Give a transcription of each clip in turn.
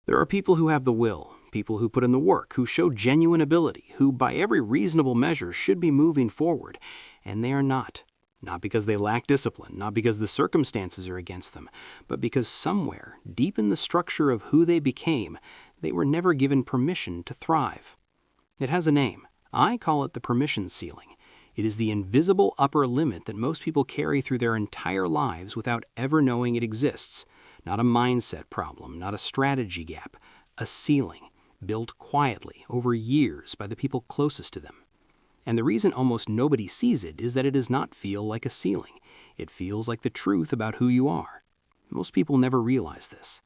There are people who have the will, people who put in the work, who show genuine ability, who by every reasonable measure should be moving forward, and they are not. Not because they lack discipline, not because the circumstances are against them, but because somewhere, deep in the structure of who they became, they were never given permission to thrive. It has a name. I call it the permission ceiling. It is the invisible upper limit that most people carry through their entire lives without ever knowing it exists. Not a mindset problem, not a strategy gap, a ceiling, built quietly over years by the people closest to them. And the reason almost nobody sees it is that it does not feel like a ceiling. It feels like the truth about who you are. Most people never realize this.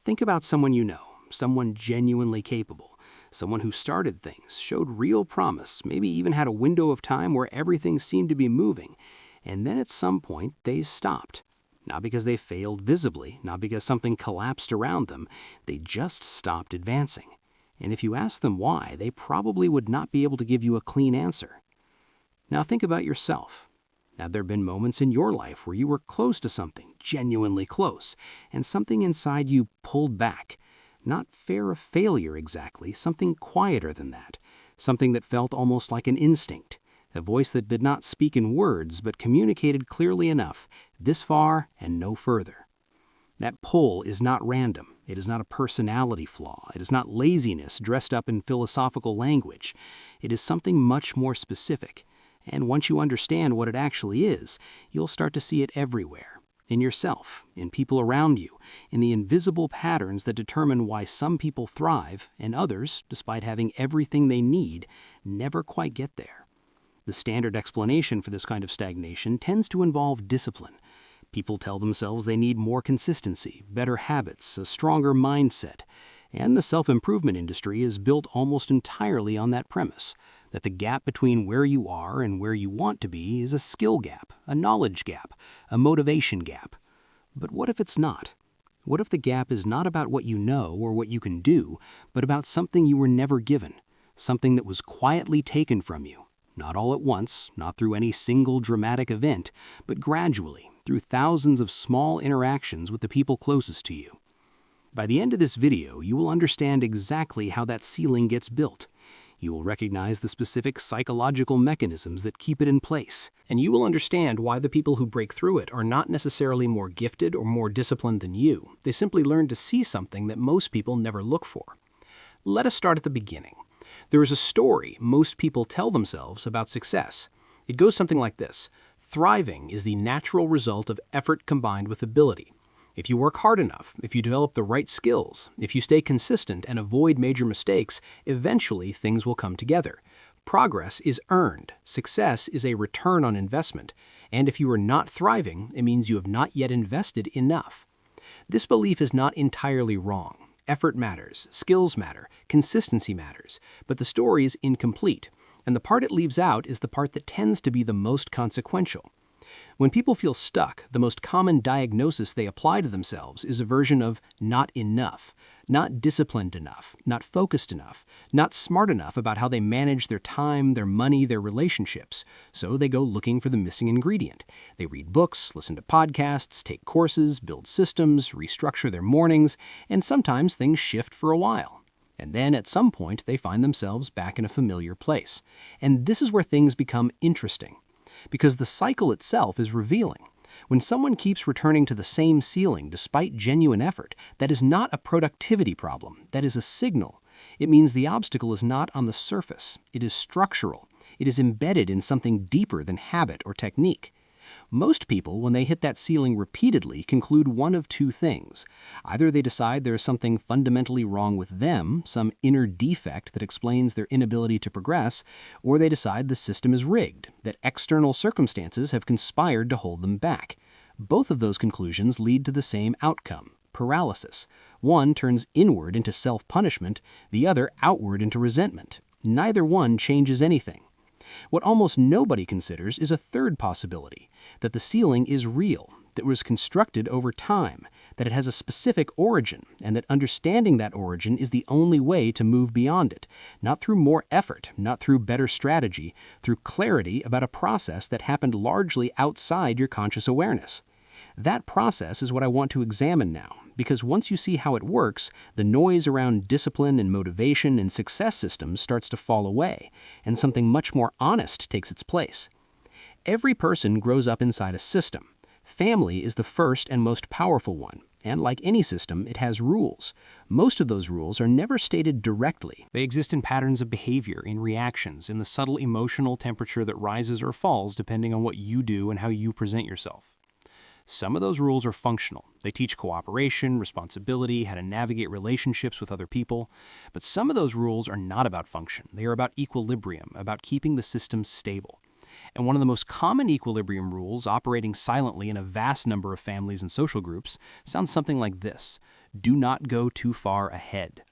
Think about someone you know, someone genuinely capable, someone who started things, showed real promise, maybe even had a window of time where everything seemed to be moving, and then at some point they stopped. Not because they failed visibly, not because something collapsed around them, they just stopped advancing. And if you ask them why, they probably would not be able to give you a clean answer. Now think about yourself. Have there been moments in your life where you were close to something, genuinely close, and something inside you pulled back? Not fear of failure exactly, something quieter than that, something that felt almost like an instinct, a voice that did not speak in words but communicated clearly enough, this far and no further. That pull is not random. It is not a personality flaw. It is not laziness dressed up in philosophical language. It is something much more specific. And once you understand what it actually is, you'll start to see it everywhere. In yourself, in people around you, in the invisible patterns that determine why some people thrive and others, despite having everything they need, never quite get there. The standard explanation for this kind of stagnation tends to involve discipline. People tell themselves they need more consistency, better habits, a stronger mindset. And the self-improvement industry is built almost entirely on that premise, that the gap between where you are and where you want to be is a skill gap, a knowledge gap, a motivation gap. But what if it's not? What if the gap is not about what you know or what you can do, but about something you were never given, something that was quietly taken from you? Not all at once, not through any single dramatic event, but gradually, through thousands of small interactions with the people closest to you. By the end of this video, you will understand exactly how that ceiling gets built. You will recognize the specific psychological mechanisms that keep it in place, and you will understand why the people who break through it are not necessarily more gifted or more disciplined than you. They simply learn to see something that most people never look for. Let us start at the beginning. There is a story most people tell themselves about success. It goes something like this. Thriving is the natural result of effort combined with ability. If you work hard enough, if you develop the right skills, if you stay consistent and avoid major mistakes, eventually things will come together. Progress is earned. Success is a return on investment. And if you are not thriving, it means you have not yet invested enough. This belief is not entirely wrong. Effort matters, skills matter, consistency matters, but the story is incomplete, and the part it leaves out is the part that tends to be the most consequential. When people feel stuck, the most common diagnosis they apply to themselves is a version of not enough, not disciplined enough, not focused enough, not smart enough about how they manage their time, their money, their relationships. So they go looking for the missing ingredient. They read books, listen to podcasts, take courses, build systems, restructure their mornings, and sometimes things shift for a while. And then at some point they find themselves back in a familiar place. And this is where things become interesting, because the cycle itself is revealing. When someone keeps returning to the same ceiling despite genuine effort, that is not a productivity problem. That is a signal. It means the obstacle is not on the surface. It is structural. It is embedded in something deeper than habit or technique. Most people, when they hit that ceiling repeatedly, conclude one of two things. Either they decide there is something fundamentally wrong with them, some inner defect that explains their inability to progress, or they decide the system is rigged, that external circumstances have conspired to hold them back. Both of those conclusions lead to the same outcome, paralysis. One turns inward into self-punishment, the other outward into resentment. Neither one changes anything. What almost nobody considers is a third possibility, that the ceiling is real, that it was constructed over time, that it has a specific origin, and that understanding that origin is the only way to move beyond it, not through more effort, not through better strategy, through clarity about a process that happened largely outside your conscious awareness. That process is what I want to examine now, because once you see how it works, the noise around discipline and motivation and success systems starts to fall away, and something much more honest takes its place. Every person grows up inside a system. Family is the first and most powerful one, and like any system, it has rules. Most of those rules are never stated directly. They exist in patterns of behavior, in reactions, in the subtle emotional temperature that rises or falls depending on what you do and how you present yourself. Some of those rules are functional. They teach cooperation, responsibility, how to navigate relationships with other people. But some of those rules are not about function. They are about equilibrium, about keeping the system stable. And one of the most common equilibrium rules, operating silently in a vast number of families and social groups, sounds something like this: do not go too far ahead.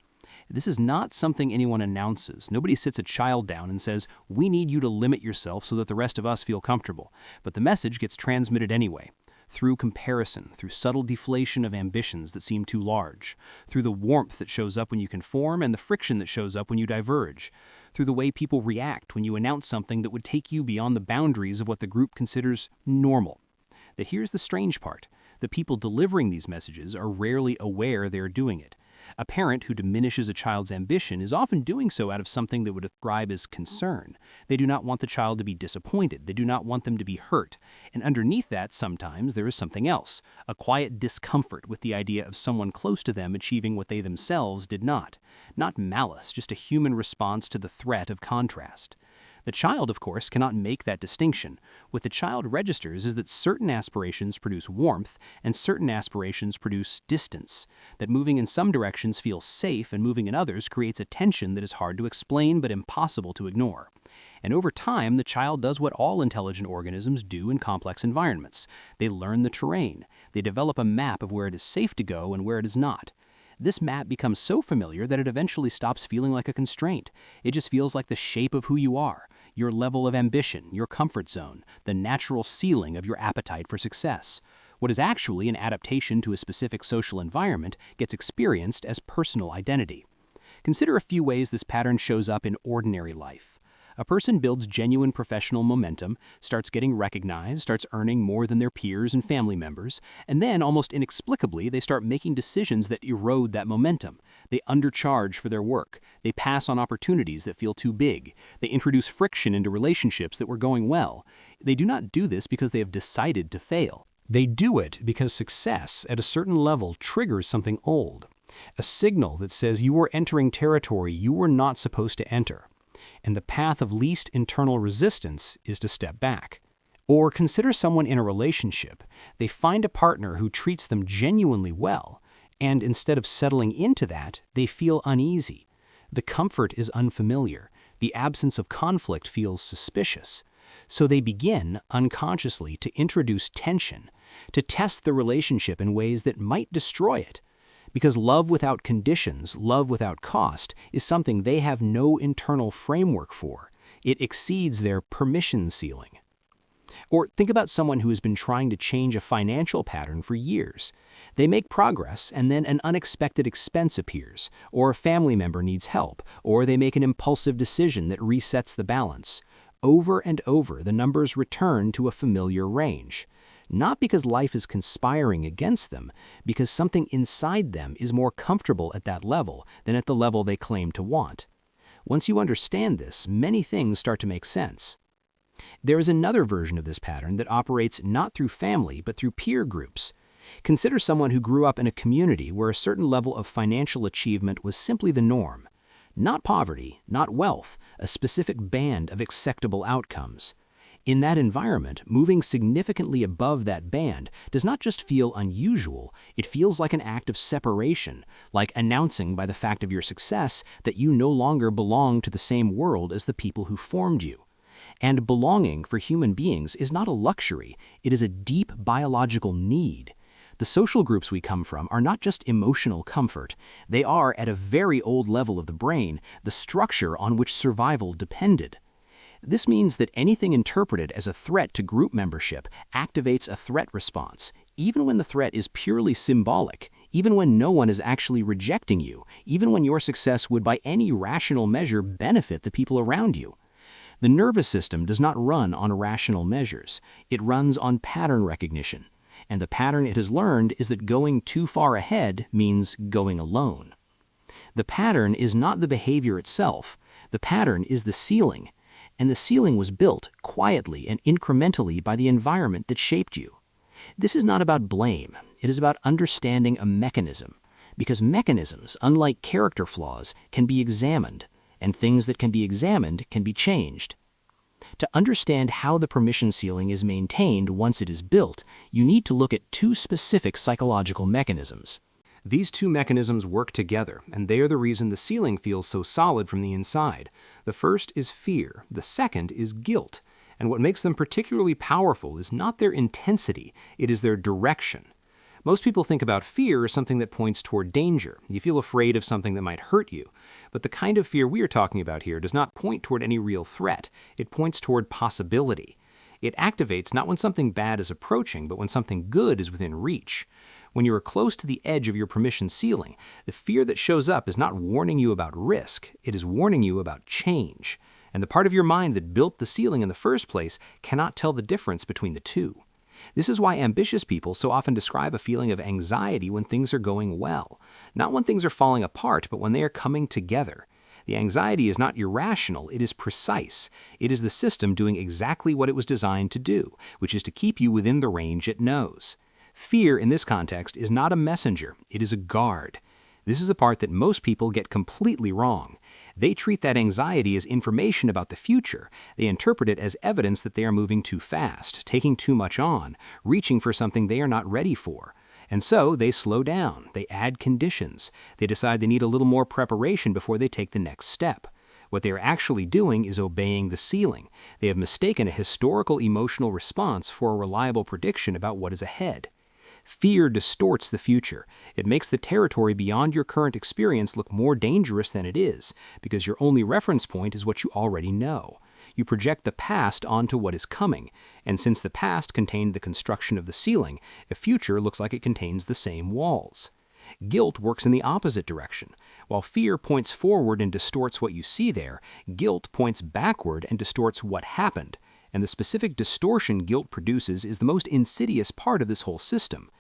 This is not something anyone announces. Nobody sits a child down and says, we need you to limit yourself so that the rest of us feel comfortable. But the message gets transmitted anyway. Through comparison, through subtle deflation of ambitions that seem too large, through the warmth that shows up when you conform and the friction that shows up when you diverge, through the way people react when you announce something that would take you beyond the boundaries of what the group considers normal. That here's the strange part. The people delivering these messages are rarely aware they're doing it. A parent who diminishes a child's ambition is often doing so out of something that would describe as concern. They do not want the child to be disappointed. They do not want them to be hurt. And underneath that, sometimes there is something else, a quiet discomfort with the idea of someone close to them achieving what they themselves did not. Not malice, just a human response to the threat of contrast. The child, of course, cannot make that distinction. What the child registers is that certain aspirations produce warmth and certain aspirations produce distance, that moving in some directions feels safe and moving in others creates a tension that is hard to explain but impossible to ignore. And over time, the child does what all intelligent organisms do in complex environments. They learn the terrain. They develop a map of where it is safe to go and where it is not. This map becomes so familiar that it eventually stops feeling like a constraint. It just feels like the shape of who you are, your level of ambition, your comfort zone, the natural ceiling of your appetite for success. What is actually an adaptation to a specific social environment gets experienced as personal identity. Consider a few ways this pattern shows up in ordinary life. A person builds genuine professional momentum, starts getting recognized, starts earning more than their peers and family members, and then, almost inexplicably, they start making decisions that erode that momentum. They undercharge for their work. They pass on opportunities that feel too big. They introduce friction into relationships that were going well. They do not do this because they have decided to fail. They do it because success at a certain level triggers something old, a signal that says you are entering territory you were not supposed to enter. And the path of least internal resistance is to step back. Or consider someone in a relationship. They find a partner who treats them genuinely well, and instead of settling into that, they feel uneasy. The comfort is unfamiliar. The absence of conflict feels suspicious. So they begin, unconsciously, to introduce tension, to test the relationship in ways that might destroy it. Because love without conditions, love without cost, is something they have no internal framework for. It exceeds their permission ceiling. Or think about someone who has been trying to change a financial pattern for years. They make progress, and then an unexpected expense appears, or a family member needs help, or they make an impulsive decision that resets the balance. Over and over, the numbers return to a familiar range. Not because life is conspiring against them, because something inside them is more comfortable at that level than at the level they claim to want. Once you understand this, many things start to make sense. There is another version of this pattern that operates not through family, but through peer groups. Consider someone who grew up in a community where a certain level of financial achievement was simply the norm. Not poverty, not wealth, a specific band of acceptable outcomes. In that environment, moving significantly above that band does not just feel unusual, it feels like an act of separation, like announcing by the fact of your success that you no longer belong to the same world as the people who formed you. And belonging for human beings is not a luxury, it is a deep biological need. The social groups we come from are not just emotional comfort, they are, at a very old level of the brain, the structure on which survival depended. This means that anything interpreted as a threat to group membership activates a threat response, even when the threat is purely symbolic, even when no one is actually rejecting you, even when your success would by any rational measure benefit the people around you. The nervous system does not run on rational measures. It runs on pattern recognition. and the pattern it has learned is that going too far ahead means going alone. The pattern is not the behavior itself. The pattern is the ceiling, and the ceiling was built quietly and incrementally by the environment that shaped you. This is not about blame. It is about understanding a mechanism, because mechanisms, unlike character flaws, can be examined, and things that can be examined can be changed. To understand how the permission ceiling is maintained once it is built, you need to look at two specific psychological mechanisms. These two mechanisms work together, and they are the reason the ceiling feels so solid from the inside. The first is fear, the second is guilt, and what makes them particularly powerful is not their intensity, it is their direction. Most people think about fear as something that points toward danger. You feel afraid of something that might hurt you. But the kind of fear we are talking about here does not point toward any real threat. It points toward possibility. It activates not when something bad is approaching, but when something good is within reach. When you are close to the edge of your permission ceiling, the fear that shows up is not warning you about risk. It is warning you about change. And the part of your mind that built the ceiling in the first place cannot tell the difference between the two. This is why ambitious people so often describe a feeling of anxiety when things are going well. Not when things are falling apart, but when they are coming together. The anxiety is not irrational, it is precise. It is the system doing exactly what it was designed to do, which is to keep you within the range it knows. Fear in this context is not a messenger, it is a guard. This is a part that most people get completely wrong. They treat that anxiety as information about the future. They interpret it as evidence that they are moving too fast, taking too much on, reaching for something they are not ready for. And so they slow down, they add conditions, they decide they need a little more preparation before they take the next step. What they are actually doing is obeying the ceiling. They have mistaken a historical emotional response for a reliable prediction about what is ahead. Fear distorts the future. It makes the territory beyond your current experience look more dangerous than it is, because your only reference point is what you already know. You project the past onto what is coming, and since the past contained the construction of the ceiling, the future looks like it contains the same walls. Guilt works in the opposite direction. While fear points forward and distorts what you see there, guilt points backward and distorts what happened. And the specific distortion guilt produces is the most insidious part of this whole system.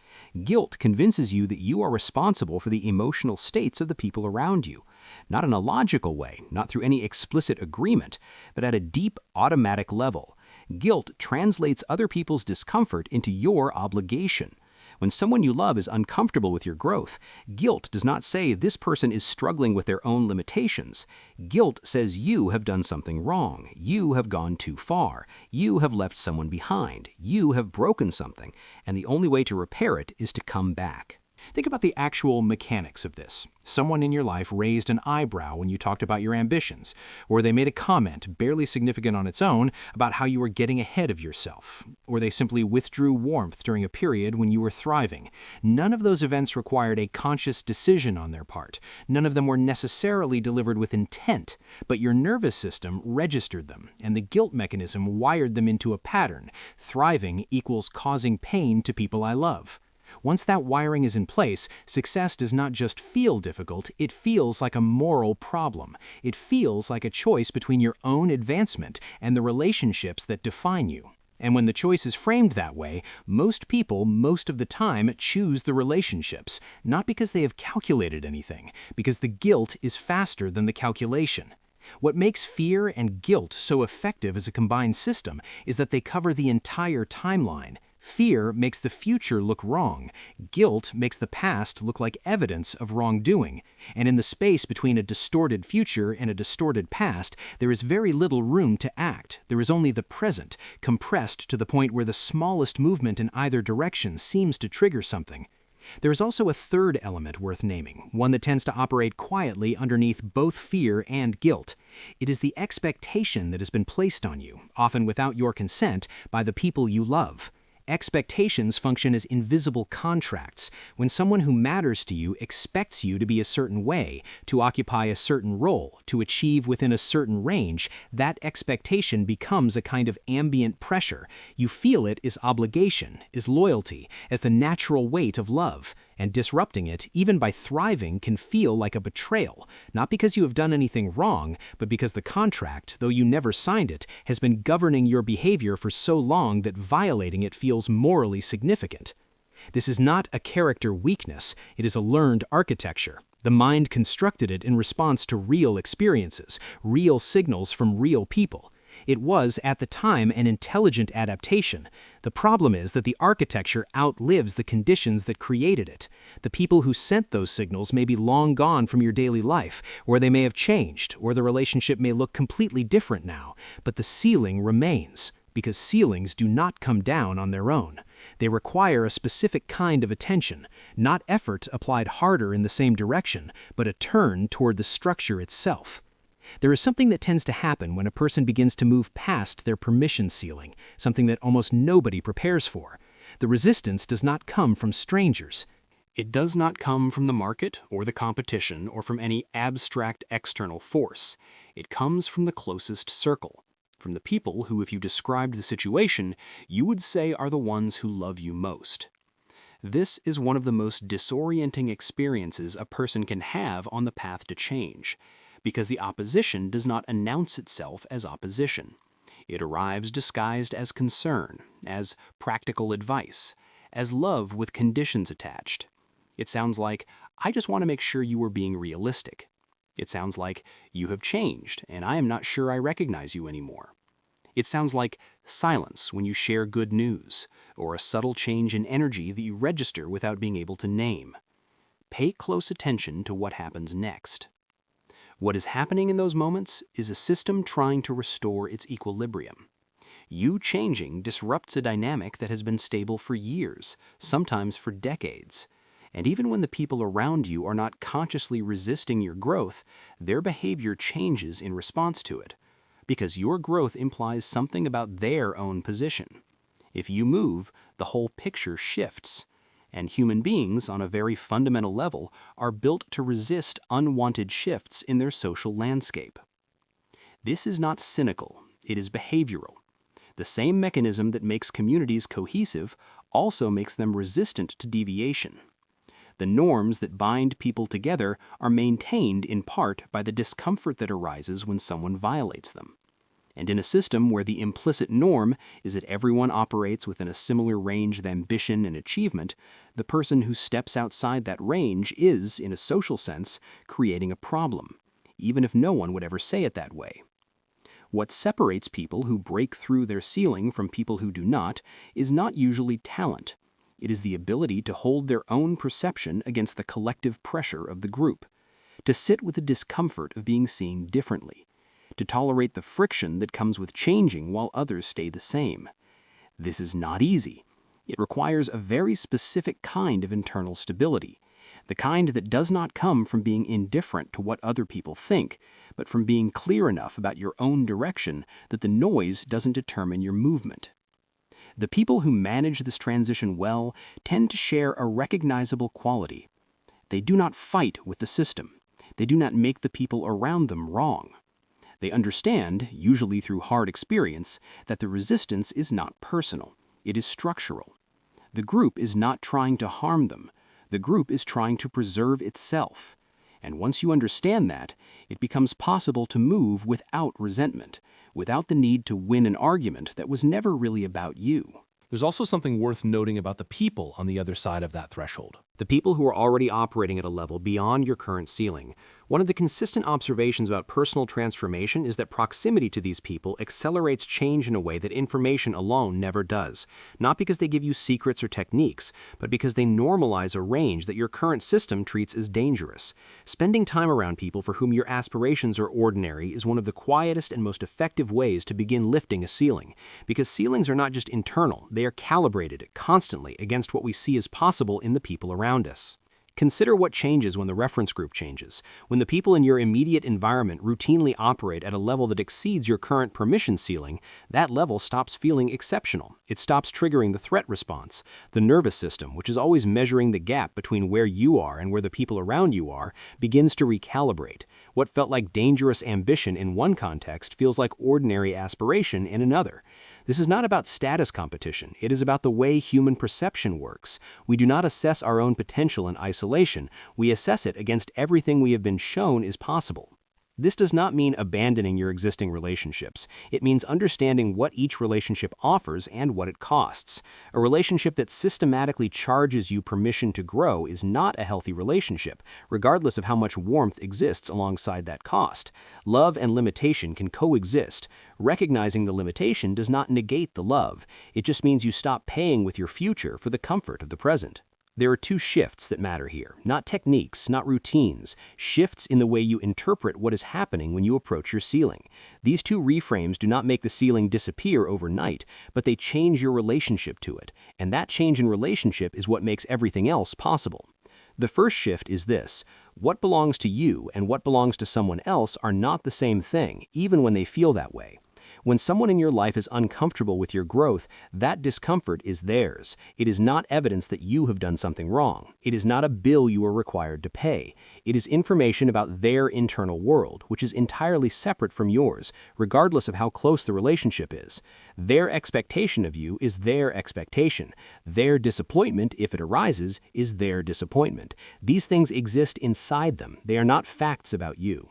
Guilt convinces you that you are responsible for the emotional states of the people around you. Not in a logical way, not through any explicit agreement, but at a deep, automatic level. Guilt translates other people's discomfort into your obligation. When someone you love is uncomfortable with your growth, guilt does not say this person is struggling with their own limitations. Guilt says you have done something wrong. You have gone too far. You have left someone behind. You have broken something, and the only way to repair it is to come back. Think about the actual mechanics of this. Someone in your life raised an eyebrow when you talked about your ambitions, or they made a comment, barely significant on its own, about how you were getting ahead of yourself, or they simply withdrew warmth during a period when you were thriving. None of those events required a conscious decision on their part. None of them were necessarily delivered with intent, but your nervous system registered them, and the guilt mechanism wired them into a pattern. Thriving equals causing pain to people I love. Once that wiring is in place, success does not just feel difficult, it feels like a moral problem. It feels like a choice between your own advancement and the relationships that define you. And when the choice is framed that way, most people, most of the time, choose the relationships, not because they have calculated anything, because the guilt is faster than the calculation. What makes fear and guilt so effective as a combined system is that they cover the entire timeline. Fear makes the future look wrong. Guilt makes the past look like evidence of wrongdoing. And in the space between a distorted future and a distorted past, there is very little room to act. There is only the present, compressed to the point where the smallest movement in either direction seems to trigger something. There is also a third element worth naming, one that tends to operate quietly underneath both fear and guilt. It is the expectation that has been placed on you, often without your consent, by the people you love. Expectations function as invisible contracts. When someone who matters to you expects you to be a certain way, to occupy a certain role, to achieve within a certain range, that expectation becomes a kind of ambient pressure. You feel it as obligation, as loyalty, as the natural weight of love. And disrupting it, even by thriving, can feel like a betrayal, not because you have done anything wrong, but because the contract, though you never signed it, has been governing your behavior for so long that violating it feels morally significant. This is not a character weakness, it is a learned architecture. The mind constructed it in response to real experiences, real signals from real people. It was, at the time, an intelligent adaptation. The problem is that the architecture outlives the conditions that created it. The people who sent those signals may be long gone from your daily life, or they may have changed, or the relationship may look completely different now, but the ceiling remains, because ceilings do not come down on their own. They require a specific kind of attention, not effort applied harder in the same direction, but a turn toward the structure itself. There is something that tends to happen when a person begins to move past their permission ceiling, something that almost nobody prepares for. The resistance does not come from strangers. It does not come from the market or the competition or from any abstract external force. It comes from the closest circle, from the people who, if you described the situation, you would say are the ones who love you most. This is one of the most disorienting experiences a person can have on the path to change, because the opposition does not announce itself as opposition. It arrives disguised as concern, as practical advice, as love with conditions attached. It sounds like, I just want to make sure you are being realistic. It sounds like, you have changed, and I am not sure I recognize you anymore. It sounds like silence when you share good news, or a subtle change in energy that you register without being able to name. Pay close attention to what happens next. What is happening in those moments is a system trying to restore its equilibrium. You changing disrupts a dynamic that has been stable for years, sometimes for decades. And even when the people around you are not consciously resisting your growth, their behavior changes in response to it, because your growth implies something about their own position. If you move, the whole picture shifts. And human beings, on a very fundamental level, are built to resist unwanted shifts in their social landscape. This is not cynical, it is behavioral. The same mechanism that makes communities cohesive also makes them resistant to deviation. The norms that bind people together are maintained in part by the discomfort that arises when someone violates them. And in a system where the implicit norm is that everyone operates within a similar range of ambition and achievement, the person who steps outside that range is, in a social sense, creating a problem, even if no one would ever say it that way. What separates people who break through their ceiling from people who do not is not usually talent. It is the ability to hold their own perception against the collective pressure of the group, to sit with the discomfort of being seen differently, to tolerate the friction that comes with changing while others stay the same. This is not easy. It requires a very specific kind of internal stability, the kind that does not come from being indifferent to what other people think, but from being clear enough about your own direction that the noise doesn't determine your movement. The people who manage this transition well tend to share a recognizable quality. They do not fight with the system. They do not make the people around them wrong. They understand, usually through hard experience, that the resistance is not personal. It is structural. The group is not trying to harm them. The group is trying to preserve itself. And once you understand that, it becomes possible to move without resentment, without the need to win an argument that was never really about you. There's also something worth noting about the people on the other side of that threshold. The people who are already operating at a level beyond your current ceiling. One of the consistent observations about personal transformation is that proximity to these people accelerates change in a way that information alone never does. Not because they give you secrets or techniques, but because they normalize a range that your current system treats as dangerous. Spending time around people for whom your aspirations are ordinary is one of the quietest and most effective ways to begin lifting a ceiling. Because ceilings are not just internal, they are calibrated constantly against what we see as possible in the people around us. Consider what changes when the reference group changes. When the people in your immediate environment routinely operate at a level that exceeds your current permission ceiling, that level stops feeling exceptional. It stops triggering the threat response. The nervous system, which is always measuring the gap between where you are and where the people around you are, begins to recalibrate. What felt like dangerous ambition in one context feels like ordinary aspiration in another. This is not about status competition. It is about the way human perception works. We do not assess our own potential in isolation. We assess it against everything we have been shown is possible. This does not mean abandoning your existing relationships. It means understanding what each relationship offers and what it costs. A relationship that systematically charges you permission to grow is not a healthy relationship, regardless of how much warmth exists alongside that cost. Love and limitation can coexist. Recognizing the limitation does not negate the love. It just means you stop paying with your future for the comfort of the present. There are two shifts that matter here, not techniques, not routines, shifts in the way you interpret what is happening when you approach your ceiling. These two reframes do not make the ceiling disappear overnight, but they change your relationship to it, and that change in relationship is what makes everything else possible. The first shift is this: what belongs to you and what belongs to someone else are not the same thing, even when they feel that way. When someone in your life is uncomfortable with your growth, that discomfort is theirs. It is not evidence that you have done something wrong. It is not a bill you are required to pay. It is information about their internal world, which is entirely separate from yours, regardless of how close the relationship is. Their expectation of you is their expectation. Their disappointment, if it arises, is their disappointment. These things exist inside them. They are not facts about you.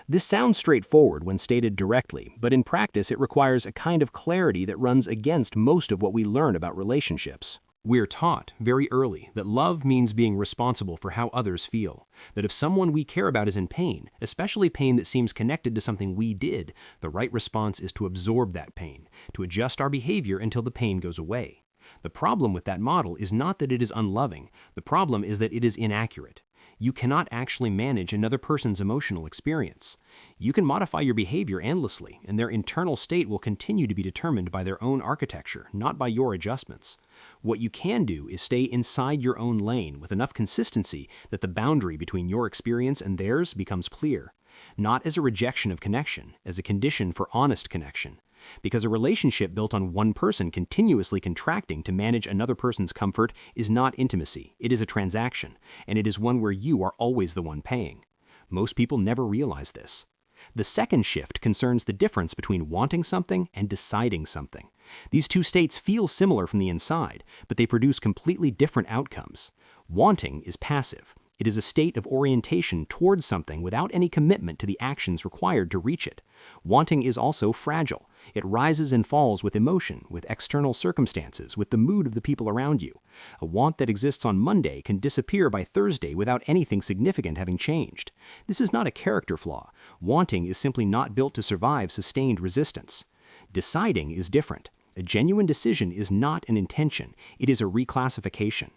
This sounds straightforward when stated directly, but in practice it requires a kind of clarity that runs against most of what we learn about relationships. We're taught very early that love means being responsible for how others feel, that if someone we care about is in pain, especially pain that seems connected to something we did, the right response is to absorb that pain, to adjust our behavior until the pain goes away. The problem with that model is not that it is unloving, the problem is that it is inaccurate. You cannot actually manage another person's emotional experience. You can modify your behavior endlessly, and their internal state will continue to be determined by their own architecture, not by your adjustments. What you can do is stay inside your own lane with enough consistency that the boundary between your experience and theirs becomes clear. Not as a rejection of connection, as a condition for honest connection. Because a relationship built on one person continuously contracting to manage another person's comfort is not intimacy, it is a transaction, and it is one where you are always the one paying. Most people never realize this. The second shift concerns the difference between wanting something and deciding something. These two states feel similar from the inside, but they produce completely different outcomes. Wanting is passive. It is a state of orientation towards something without any commitment to the actions required to reach it. Wanting is also fragile. It rises and falls with emotion, with external circumstances, with the mood of the people around you. A want that exists on Monday can disappear by Thursday without anything significant having changed. This is not a character flaw. Wanting is simply not built to survive sustained resistance. Deciding is different. A genuine decision is not an intention. It is a reclassification.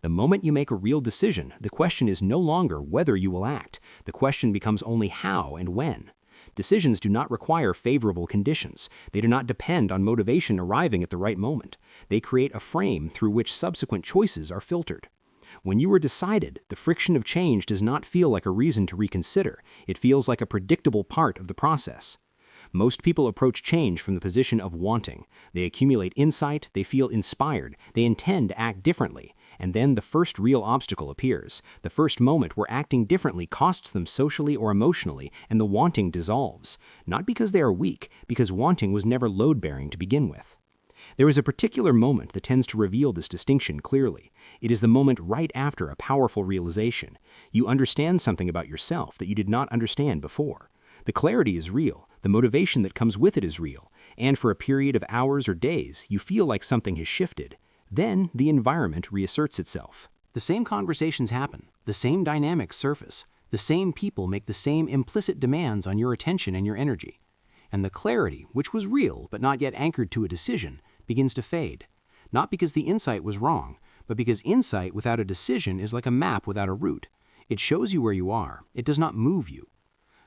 The moment you make a real decision, the question is no longer whether you will act. The question becomes only how and when. Decisions do not require favorable conditions. They do not depend on motivation arriving at the right moment. They create a frame through which subsequent choices are filtered. When you are decided, the friction of change does not feel like a reason to reconsider. It feels like a predictable part of the process. Most people approach change from the position of wanting. They accumulate insight, they feel inspired, they intend to act differently. And then the first real obstacle appears, the first moment where acting differently costs them socially or emotionally, and the wanting dissolves. Not because they are weak, because wanting was never load-bearing to begin with. There is a particular moment that tends to reveal this distinction clearly. It is the moment right after a powerful realization. You understand something about yourself that you did not understand before. The clarity is real, the motivation that comes with it is real, and for a period of hours or days, you feel like something has shifted. Then the environment reasserts itself. The same conversations happen, the same dynamics surface, the same people make the same implicit demands on your attention and your energy. And the clarity, which was real but not yet anchored to a decision, begins to fade. Not because the insight was wrong, but because insight without a decision is like a map without a route. It shows you where you are. It does not move you.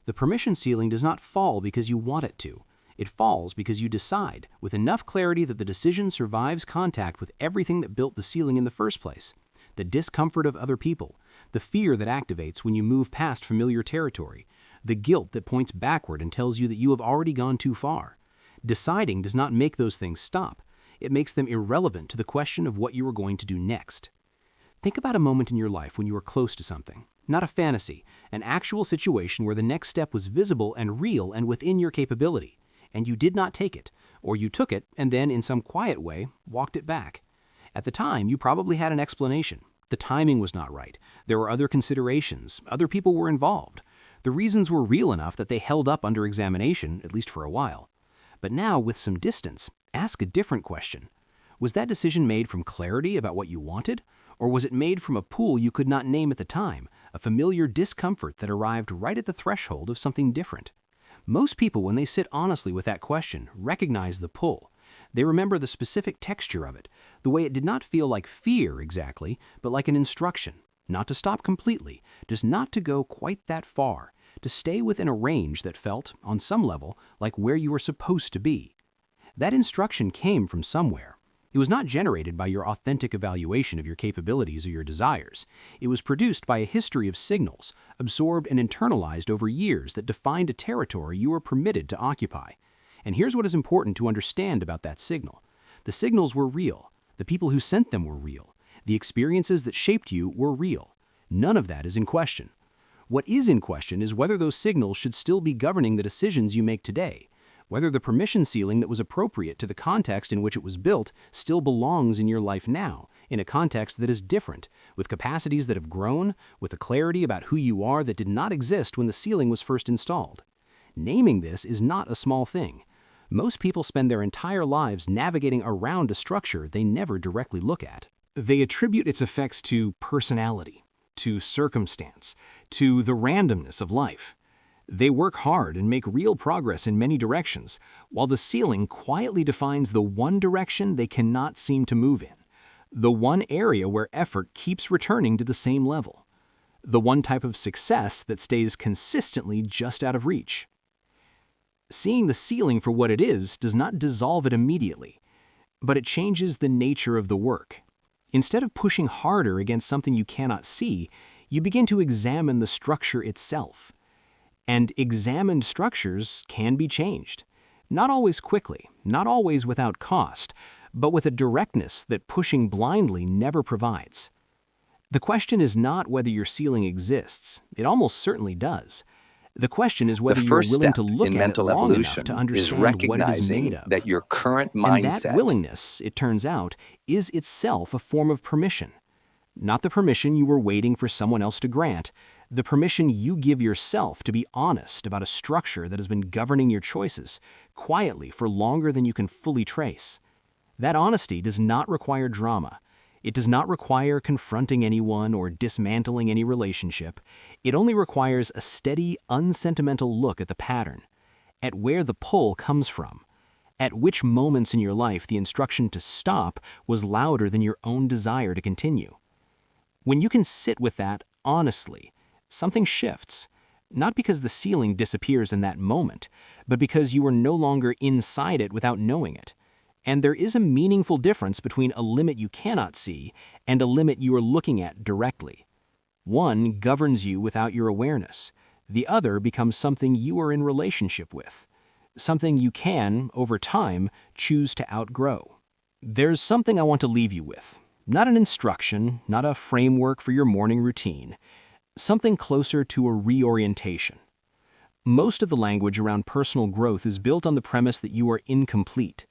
The permission ceiling does not fall because you want it to. It falls because you decide, with enough clarity that the decision survives contact with everything that built the ceiling in the first place. The discomfort of other people, the fear that activates when you move past familiar territory, the guilt that points backward and tells you that you have already gone too far. Deciding does not make those things stop. It makes them irrelevant to the question of what you are going to do next. Think about a moment in your life when you were close to something. Not a fantasy, an actual situation where the next step was visible and real and within your capability. And you did not take it, or you took it and then, in some quiet way, walked it back. At the time, you probably had an explanation. The timing was not right. There were other considerations. Other people were involved. The reasons were real enough that they held up under examination, at least for a while. But now, with some distance, ask a different question. Was that decision made from clarity about what you wanted? Or was it made from a pull you could not name at the time, a familiar discomfort that arrived right at the threshold of something different? Most people, when they sit honestly with that question, recognize the pull. They remember the specific texture of it, the way it did not feel like fear exactly, but like an instruction, not to stop completely, just not to go quite that far, to stay within a range that felt, on some level, like where you were supposed to be. That instruction came from somewhere. It was not generated by your authentic evaluation of your capabilities or your desires. It was produced by a history of signals, absorbed and internalized over years that defined a territory you were permitted to occupy. And here's what is important to understand about that signal. The signals were real. The people who sent them were real. The experiences that shaped you were real. None of that is in question. What is in question is whether those signals should still be governing the decisions you make today, whether the permission ceiling that was appropriate to the context in which it was built still belongs in your life now, in a context that is different, with capacities that have grown, with a clarity about who you are that did not exist when the ceiling was first installed. Naming this is not a small thing. Most people spend their entire lives navigating around a structure they never directly look at. They attribute its effects to personality, to circumstance, to the randomness of life. They work hard and make real progress in many directions, while the ceiling quietly defines the one direction they cannot seem to move in, the one area where effort keeps returning to the same level, the one type of success that stays consistently just out of reach. Seeing the ceiling for what it is does not dissolve it immediately, but it changes the nature of the work. Instead of pushing harder against something you cannot see, you begin to examine the structure itself. And examined structures can be changed. Not always quickly, not always without cost, but with a directness that pushing blindly never provides. The question is not whether your ceiling exists. It almost certainly does. The question is whether you are willing to look at it long enough to understand what it is made of. That your current And mindset that willingness, it turns out, is itself a form of permission. Not the permission you were waiting for someone else to grant, the permission you give yourself to be honest about a structure that has been governing your choices, quietly for longer than you can fully trace. That honesty does not require drama. It does not require confronting anyone or dismantling any relationship. It only requires a steady, unsentimental look at the pattern, at where the pull comes from, at which moments in your life the instruction to stop was louder than your own desire to continue. When you can sit with that honestly, something shifts, not because the ceiling disappears in that moment, but because you are no longer inside it without knowing it. And there is a meaningful difference between a limit you cannot see and a limit you are looking at directly. One governs you without your awareness. The other becomes something you are in relationship with, something you can, over time, choose to outgrow. There's something I want to leave you with. Not an instruction, not a framework for your morning routine. Something closer to a reorientation. Most of the language around personal growth is built on the premise that you are incomplete,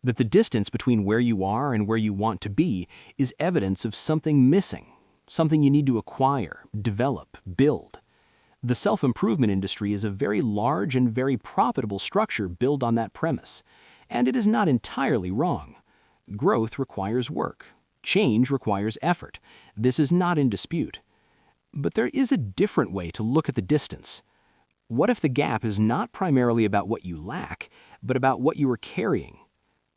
that the distance between where you are and where you want to be is evidence of something missing, something you need to acquire, develop, build. The self-improvement industry is a very large and very profitable structure built on that premise, and it is not entirely wrong. Growth requires work. Change requires effort. This is not in dispute. But there is a different way to look at the distance. What if the gap is not primarily about what you lack, but about what you are carrying?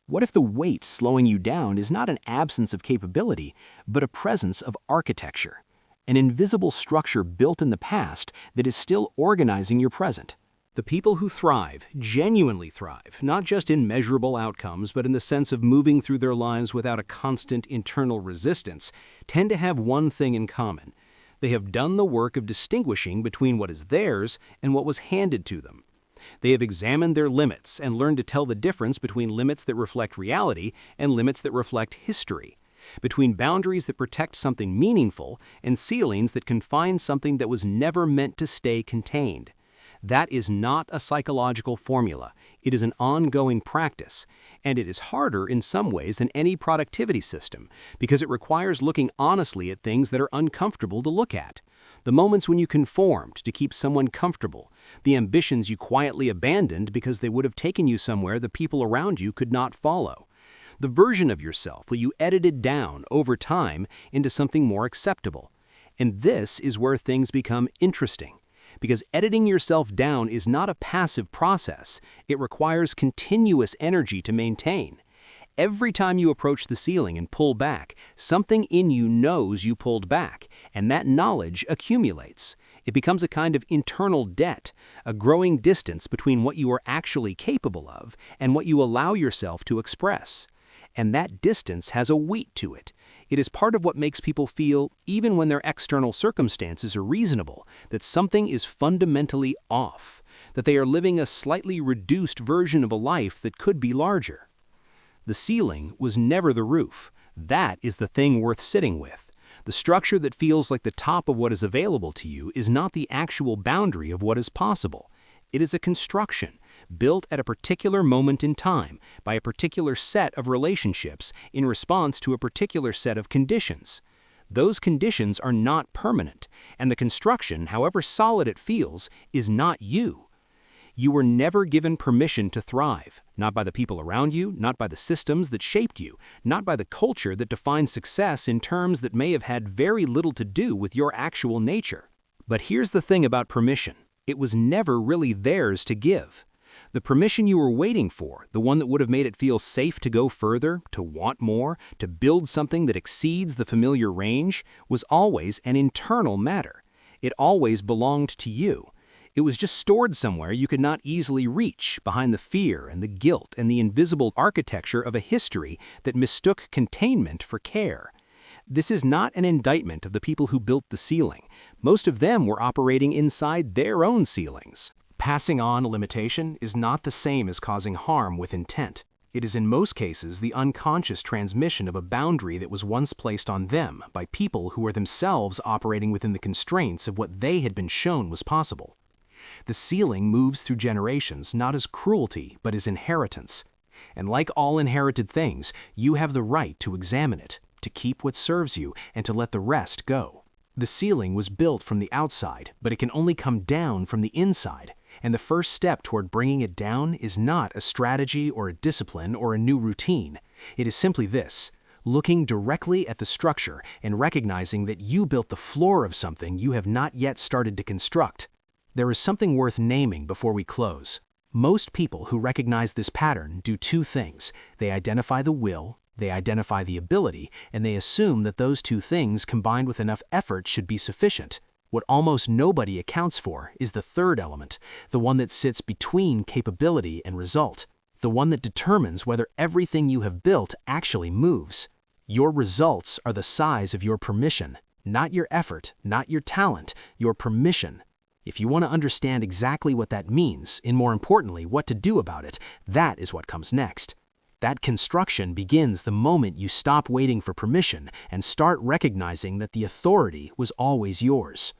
What if the weight slowing you down is not an absence of capability, but a presence of architecture, an invisible structure built in the past that is still organizing your present? The people who thrive, genuinely thrive, not just in measurable outcomes, but in the sense of moving through their lives without a constant internal resistance, tend to have one thing in common. They have done the work of distinguishing between what is theirs and what was handed to them. They have examined their limits and learned to tell the difference between limits that reflect reality and limits that reflect history, between boundaries that protect something meaningful and ceilings that confine something that was never meant to stay contained. That is not a psychological formula. It is an ongoing practice, and it is harder in some ways than any productivity system because it requires looking honestly at things that are uncomfortable to look at. The moments when you conformed to keep someone comfortable, the ambitions you quietly abandoned because they would have taken you somewhere the people around you could not follow. The version of yourself that you edited down over time into something more acceptable. And this is where things become interesting. Because editing yourself down is not a passive process. It requires continuous energy to maintain. Every time you approach the ceiling and pull back, something in you knows you pulled back, and that knowledge accumulates. It becomes a kind of internal debt, a growing distance between what you are actually capable of and what you allow yourself to express. And that distance has a weight to it. It is part of what makes people feel, even when their external circumstances are reasonable, that something is fundamentally off, that they are living a slightly reduced version of a life that could be larger. The ceiling was never the roof. That is the thing worth sitting with. The structure that feels like the top of what is available to you is not the actual boundary of what is possible. It is a construction, built at a particular moment in time, by a particular set of relationships in response to a particular set of conditions. Those conditions are not permanent, and the construction, however solid it feels, is not you. You were never given permission to thrive, not by the people around you, not by the systems that shaped you, not by the culture that defines success in terms that may have had very little to do with your actual nature. But here's the thing about permission. It was never really theirs to give. The permission you were waiting for, the one that would have made it feel safe to go further, to want more, to build something that exceeds the familiar range, was always an internal matter. It always belonged to you. It was just stored somewhere you could not easily reach, behind the fear and the guilt and the invisible architecture of a history that mistook containment for care. This is not an indictment of the people who built the ceiling. Most of them were operating inside their own ceilings. Passing on a limitation is not the same as causing harm with intent. It is in most cases the unconscious transmission of a boundary that was once placed on them by people who were themselves operating within the constraints of what they had been shown was possible. The ceiling moves through generations not as cruelty but as inheritance. And like all inherited things, you have the right to examine it, to keep what serves you, and to let the rest go. The ceiling was built from the outside, but it can only come down from the inside. And the first step toward bringing it down is not a strategy or a discipline or a new routine. It is simply this: looking directly at the structure and recognizing that you built the floor of something you have not yet started to construct. There is something worth naming before we close. Most people who recognize this pattern do two things. They identify the will, they identify the ability, and they assume that those two things combined with enough effort should be sufficient. What almost nobody accounts for is the third element, the one that sits between capability and result, the one that determines whether everything you have built actually moves. Your results are the size of your permission, not your effort, not your talent, your permission. If you want to understand exactly what that means, and more importantly, what to do about it, that is what comes next. That construction begins the moment you stop waiting for permission and start recognizing that the authority was always yours.